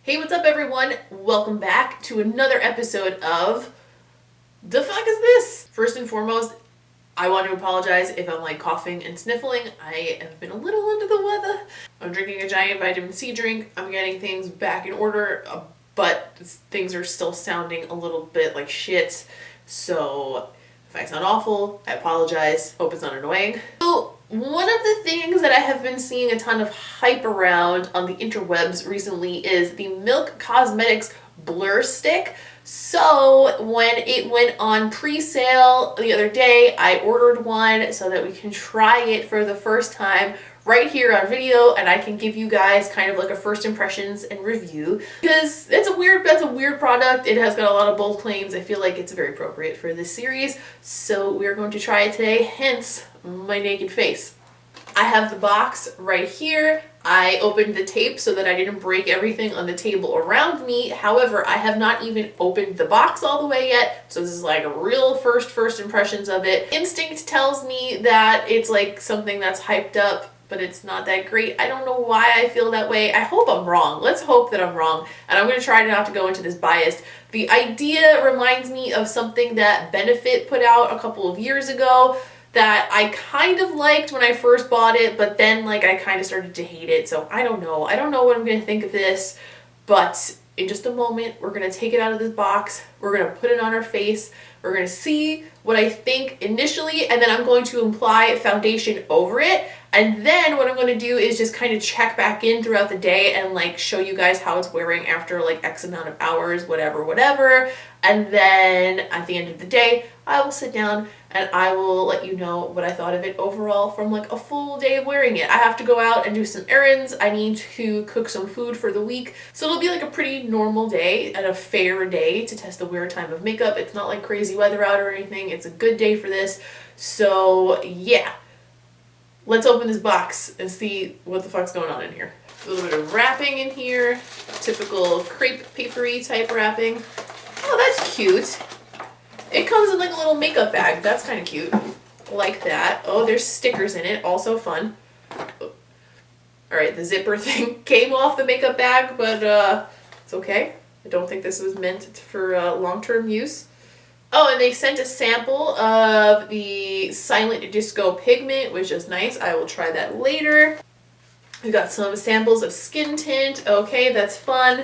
Hey, what's up everyone? Welcome back to another episode of The Fuck Is This? First and foremost, I want to apologize if I'm like coughing and sniffling. I have been a little under the weather. I'm drinking a giant vitamin C drink. I'm getting things back in order, but things are still sounding a little bit like shit. So if I sound awful, I apologize. Hope it's not annoying. So one of the things that I have been seeing a ton of hype around on the interwebs recently is the Milk Cosmetics Blur Stick. So when it went on pre-sale the other day, I ordered one so that we can try it for the first time right here on video, and I can give you guys kind of like a first impressions and review, because that's a weird product. It has got a lot of bold claims. I feel like it's very appropriate for this series, so we're going to try it today, hence my naked face. I have the box right here. I opened the tape so that I didn't break everything on the table around me. However, I have not even opened the box all the way yet, so this is like a real first impressions of it. Instinct tells me that it's like something that's hyped up, but it's not that great. I don't know why I feel that way. I hope I'm wrong. Let's hope that I'm wrong, and I'm going to try not to go into this biased. The idea reminds me of something that Benefit put out a couple of years ago that I kind of liked when I first bought it, but then like I kind of started to hate it. So I don't know what I'm going to think of this, but in just a moment we're going to take it out of this box, we're going to put it on our face, we're going to see what I think initially, and then I'm going to apply foundation over it, and then what I'm going to do is just kind of check back in throughout the day and like show you guys how it's wearing after like X amount of hours, whatever. And then at the end of the day, I will sit down and I will let you know what I thought of it overall from like a full day of wearing it. I have to go out and do some errands. I need to cook some food for the week. So it'll be like a pretty normal day and a fair day to test the wear time of makeup. It's not like crazy weather out or anything. It's a good day for this. So yeah, let's open this box and see what the fuck's going on in here. A little bit of wrapping in here. Typical crepe papery type wrapping. Oh, that's cute. It comes in like a little makeup bag. That's kind of cute. Like that. Oh, there's stickers in it. Also fun. Alright, the zipper thing came off the makeup bag, but it's okay. I don't think this was meant for long-term use. Oh, and they sent a sample of the Silent Disco pigment, which is nice. I will try that later. We got some samples of skin tint. Okay, that's fun.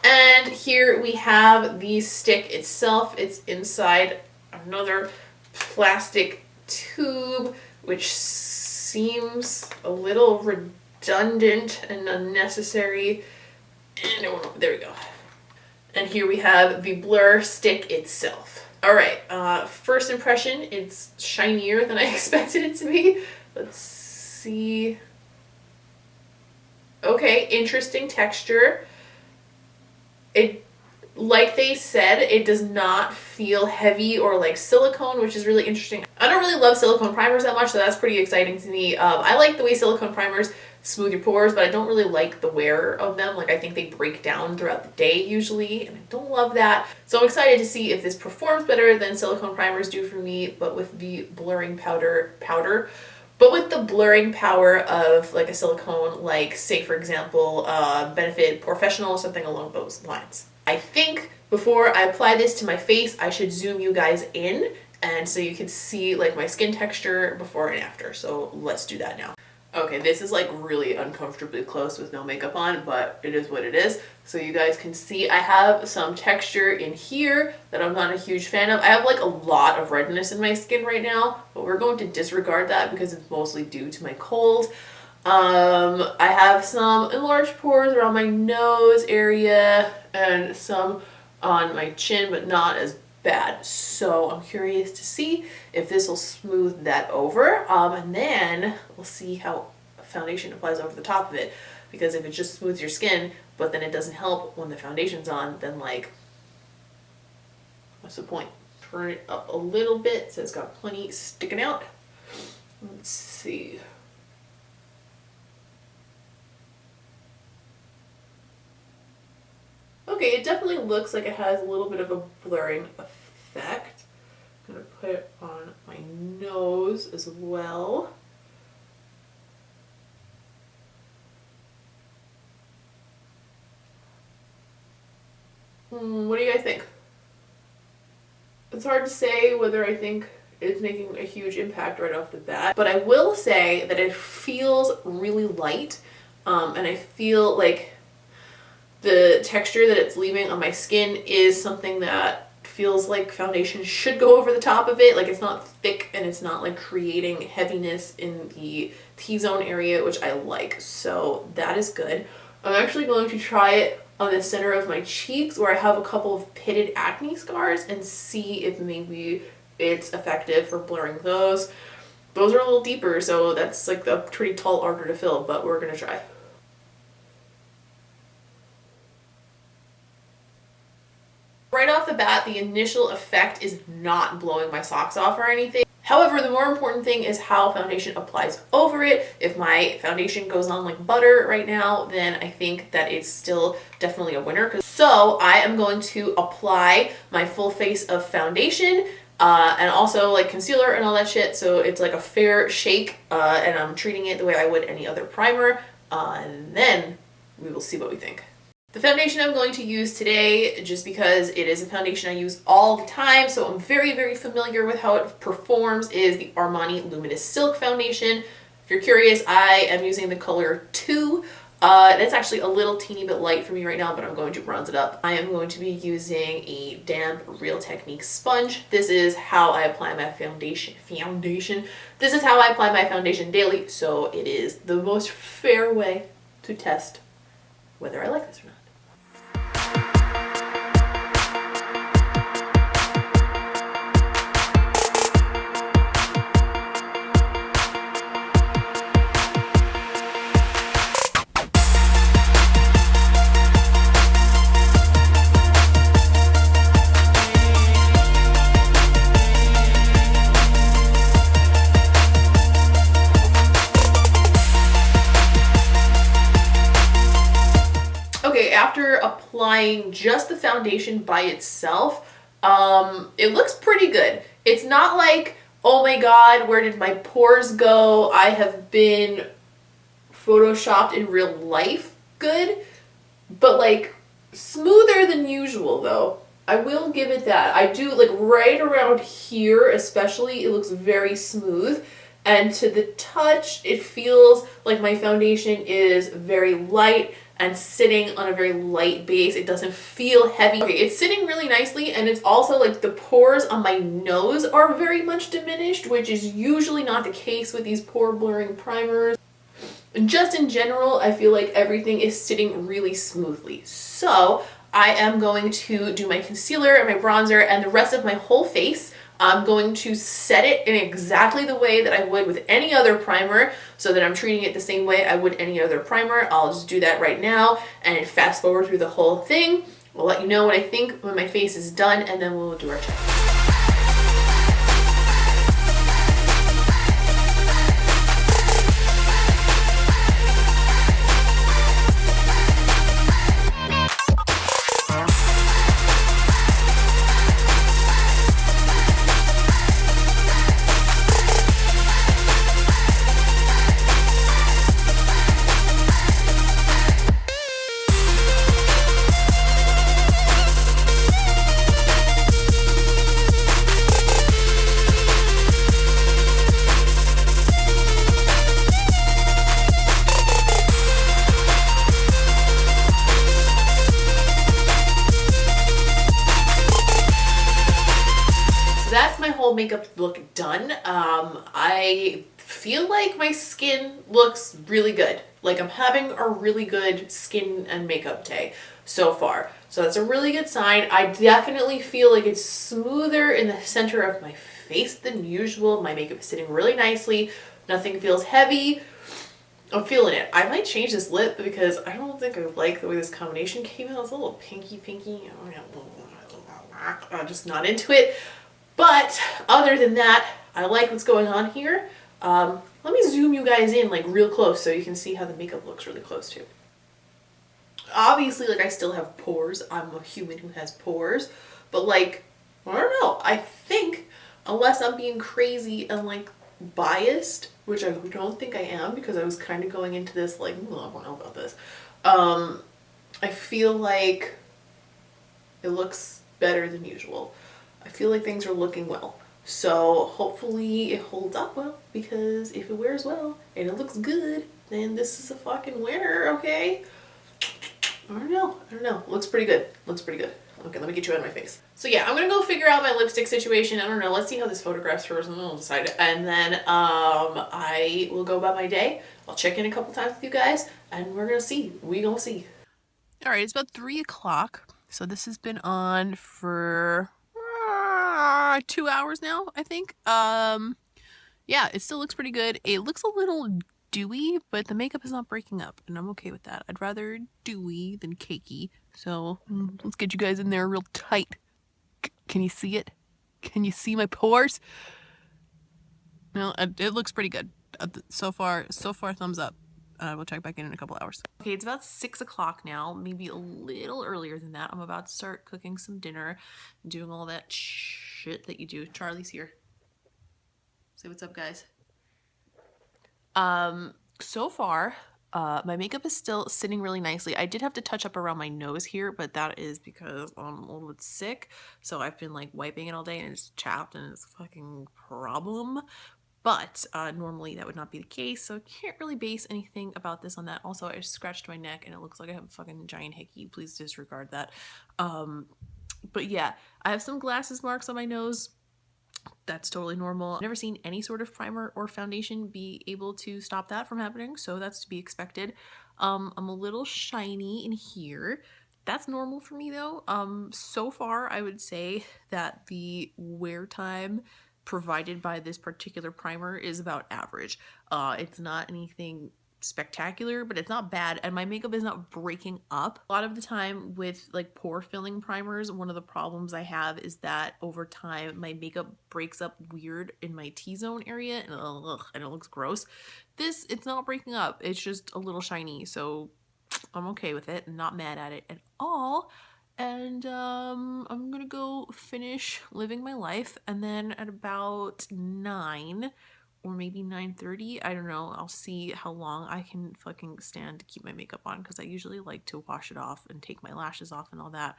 And here we have the stick itself. It's inside another plastic tube, which seems a little redundant and unnecessary. And there we go. And here we have the Blur stick itself. Alright, first impression, it's shinier than I expected it to be. Let's see. Okay, interesting texture. It, like they said, it does not feel heavy or like silicone, which is really interesting. I don't really love silicone primers that much, so that's pretty exciting to me. I like the way silicone primers smooth your pores, but I don't really like the wear of them. Like, I think they break down throughout the day usually, and I don't love that. So I'm excited to see if this performs better than silicone primers do for me, but with the blurring but with the blurring power of like a silicone, like say for example, Benefit Professional, something along those lines. I think before I apply this to my face, I should zoom you guys in, and so you can see like my skin texture before and after. So let's do that now. Okay, this is like really uncomfortably close with no makeup on, but it is what it is. So you guys can see I have some texture in here that I'm not a huge fan of. I have like a lot of redness in my skin right now, but we're going to disregard that because it's mostly due to my cold. I have some enlarged pores around my nose area and some on my chin, but not as bad. So I'm curious to see if this will smooth that over, and then we'll see how foundation applies over the top of it, because if it just smooths your skin but then it doesn't help when the foundation's on, then like what's the point? Turn it up a little bit so it's got plenty sticking out. Let's see. Okay, it definitely looks like it has a little bit of a blurring effect. I'm going to put it on my nose as well. What do you guys think? It's hard to say whether I think it's making a huge impact right off the bat, but I will say that it feels really light, and I feel like the texture that it's leaving on my skin is something that feels like foundation should go over the top of it. Like, it's not thick and it's not like creating heaviness in the T-zone area, which I like, so that is good. I'm actually going to try it on the center of my cheeks where I have a couple of pitted acne scars and see if maybe it's effective for blurring those. Those are a little deeper, so that's like a pretty tall order to fill, but we're gonna try. Right off the bat, the initial effect is not blowing my socks off or anything. However, the more important thing is how foundation applies over it. If my foundation goes on like butter right now, then I think that it's still definitely a winner. So I am going to apply my full face of foundation and also like concealer and all that shit. So it's like a fair shake, and I'm treating it the way I would any other primer. And then we will see what we think. The foundation I'm going to use today, just because it is a foundation I use all the time, so I'm very, very familiar with how it performs, is the Armani Luminous Silk Foundation. If you're curious, I am using the color 2. That's actually a little teeny bit light for me right now, but I'm going to bronze it up. I am going to be using a damp Real Technique sponge. This is how I apply my foundation. This is how I apply my foundation daily, so it is the most fair way to test whether I like this or not. After applying just the foundation by itself, it looks pretty good. It's not like, oh my god, where did my pores go? I have been photoshopped in real life good, but like smoother than usual though. I will give it that. I do like right around here especially, it looks very smooth. And to the touch, it feels like my foundation is very light and sitting on a very light base. It doesn't feel heavy. Okay, it's sitting really nicely, and it's also like the pores on my nose are very much diminished, which is usually not the case with these pore blurring primers. Just in general, I feel like everything is sitting really smoothly. So I am going to do my concealer and my bronzer and the rest of my whole face. I'm going to set it in exactly the way that I would with any other primer, so that I'm treating it the same way I would any other primer. I'll just do that right now and fast forward through the whole thing. I'll let you know what I think when my face is done, and then we'll do our check. That's my whole makeup look done. I feel like my skin looks really good. Like I'm having a really good skin and makeup day so far. So that's a really good sign. I definitely feel like it's smoother in the center of my face than usual. My makeup is sitting really nicely. Nothing feels heavy. I'm feeling it. I might change this lip because I don't think I like the way this combination came out. It's a little pinky. I'm just not into it. But other than that, I like what's going on here. Let me zoom you guys in like real close so you can see how the makeup looks really close too. Obviously, like I still have pores. I'm a human who has pores. But like, I don't know. I think unless I'm being crazy and like biased, which I don't think I am because I was kind of going into this like, well, I don't know about this. I feel like It looks better than usual. I feel like things are looking well. So hopefully it holds up well, because if it wears well and it looks good, then this is a fucking winner, okay? I don't know. Looks pretty good. Okay, let me get you out of my face. So yeah, I'm gonna go figure out my lipstick situation. I don't know. Let's see how this photographs first, and then we'll decide. And then I will go about my day. I'll check in a couple times with you guys, and we're gonna see. We gonna see. All right, it's about 3 o'clock. So this has been on for 2 hours now, I think. Yeah, it still looks pretty good. It looks a little dewy, but the makeup is not breaking up, and I'm okay with that. I'd rather dewy than cakey. So let's get you guys in there real tight. Can you see it? Can you see my pores? No, it looks pretty good. So far, thumbs up. We'll check back in a couple hours. Okay, it's about 6 o'clock now, maybe a little earlier than that. I'm about to start cooking some dinner, doing all that shit that you do. Charlie's here. Say what's up, guys. So far, my makeup is still sitting really nicely. I did have to touch up around my nose here, but that is because I'm a little bit sick. So I've been like wiping it all day, and it's chapped, and it's a fucking problem. But normally that would not be the case, so I can't really base anything about this on that. Also, I scratched my neck, and it looks like I have a fucking giant hickey. Please disregard that. But yeah, I have some glasses marks on my nose. That's totally normal. I've never seen any sort of primer or foundation be able to stop that from happening, so that's to be expected. I'm a little shiny in here. That's normal for me though. So far I would say that the wear time provided by this particular primer is about average. It's not anything spectacular, but it's not bad, and my makeup is not breaking up. A lot of the time with like pore filling primers, one of the problems I have is that over time my makeup breaks up weird in my T-zone area, and it looks gross. This, it's not breaking up, it's just a little shiny, so I'm okay with it. I'm not mad at it at all. And I'm gonna go finish living my life, and then at about 9 or maybe 9:30, I don't know, I'll see how long I can fucking stand to keep my makeup on, because I usually like to wash it off and take my lashes off and all that.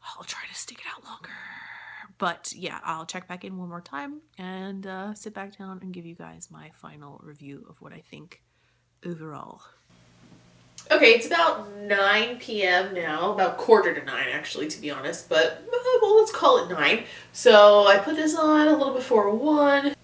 I'll try to stick it out longer. But yeah, I'll check back in one more time and sit back down and give you guys my final review of what I think overall. Okay, it's about 9 p.m. now, about 8:45 actually, to be honest, but well, let's call it 9. So I put this on a little before 1,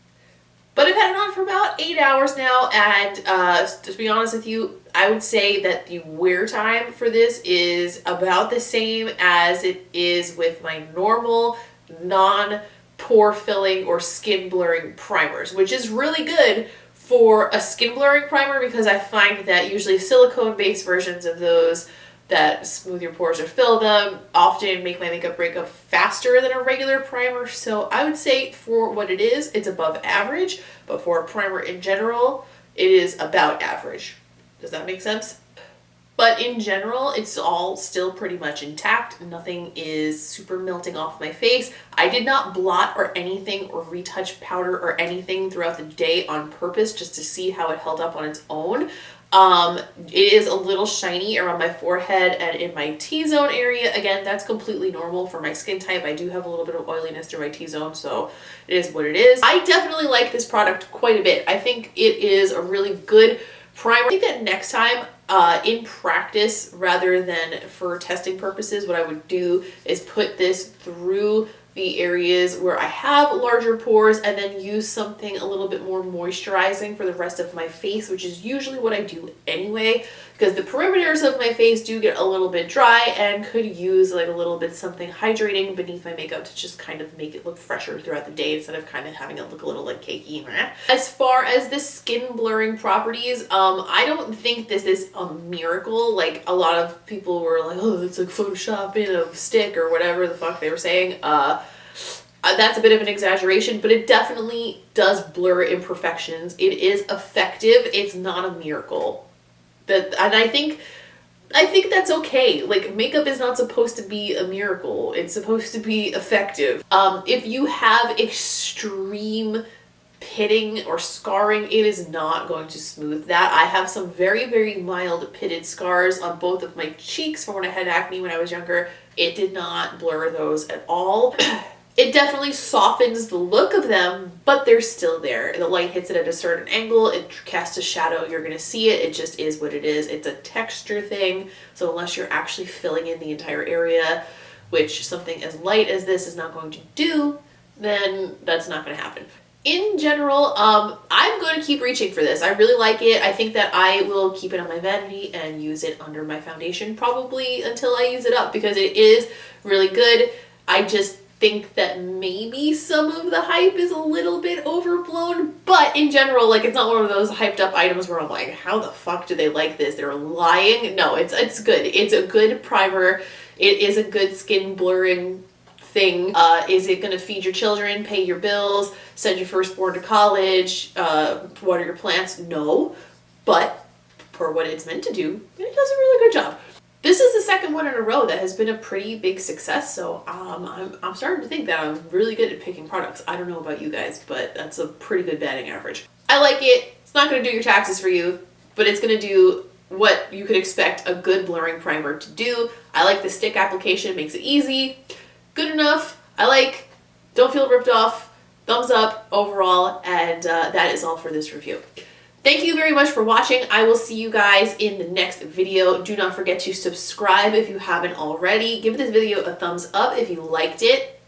but I've had it on for about 8 hours now, and to be honest with you, I would say that the wear time for this is about the same as it is with my normal non-pore filling or skin blurring primers, which is really good for a skin blurring primer, because I find that usually silicone-based versions of those that smooth your pores or fill them often make my makeup break up faster than a regular primer. So I would say for what it is, it's above average, but for a primer in general, it is about average. Does that make sense? But in general, it's all still pretty much intact. Nothing is super melting off my face. I did not blot or anything or retouch powder or anything throughout the day on purpose just to see how it held up on its own. It is a little shiny around my forehead and in my T-zone area. Again, that's completely normal for my skin type. I do have a little bit of oiliness through my T-zone, so it is what it is. I definitely like this product quite a bit. I think it is a really good primer. I think that next time, in practice, rather than for testing purposes, what I would do is put this through the areas where I have larger pores and then use something a little bit more moisturizing for the rest of my face, which is usually what I do anyway, because the perimeters of my face do get a little bit dry and could use like a little bit something hydrating beneath my makeup to just kind of make it look fresher throughout the day instead of kind of having it look a little like cakey. As far as the skin blurring properties, I don't think this is a miracle. Like a lot of people were like, oh, it's like Photoshop in a stick or whatever the fuck they were saying. That's a bit of an exaggeration, but it definitely does blur imperfections. It is effective. It's not a miracle. And I think that's okay. Like, makeup is not supposed to be a miracle. It's supposed to be effective. If you have extreme pitting or scarring, it is not going to smooth that. I have some very, very mild pitted scars on both of my cheeks from when I had acne when I was younger. It did not blur those at all. It definitely softens the look of them, but they're still there. The light hits it at a certain angle, it casts a shadow, you're gonna see it. It just is what it is. It's a texture thing, so unless you're actually filling in the entire area, which something as light as this is not going to do, then that's not gonna happen. In general, I'm going to keep reaching for this. I really like it. I think that I will keep it on my vanity and use it under my foundation probably until I use it up, because it is really good. I just think that maybe some of the hype is a little bit overblown, but in general, like, it's not one of those hyped up items where I'm like, how the fuck do they like this? They're lying. No, it's good. It's a good primer. It is a good skin blurring thing. Is it gonna feed your children, pay your bills, send your firstborn to college, water your plants? No, but for what it's meant to do, it does a really good job. This is the second one in a row that has been a pretty big success, so I'm starting to think that I'm really good at picking products. I don't know about you guys, but that's a pretty good batting average. I like it. It's not going to do your taxes for you, but it's going to do what you could expect a good blurring primer to do. I like the stick application. It makes it easy. Good enough. I like. Don't feel ripped off. Thumbs up overall, and that is all for this review. Thank you very much for watching. I will see you guys in the next video. Do not forget to subscribe if you haven't already. Give this video a thumbs up if you liked it.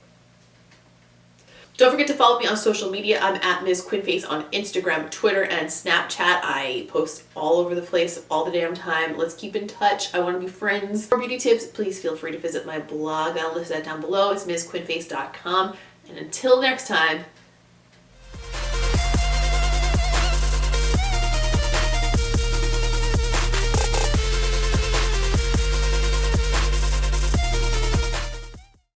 Don't forget to follow me on social media. I'm at Ms. QuinnFace on Instagram, Twitter, and Snapchat. I post all over the place all the damn time. Let's keep in touch. I want to be friends. For beauty tips, please feel free to visit my blog. I'll list that down below. It's MsQuinnFace.com. And until next time,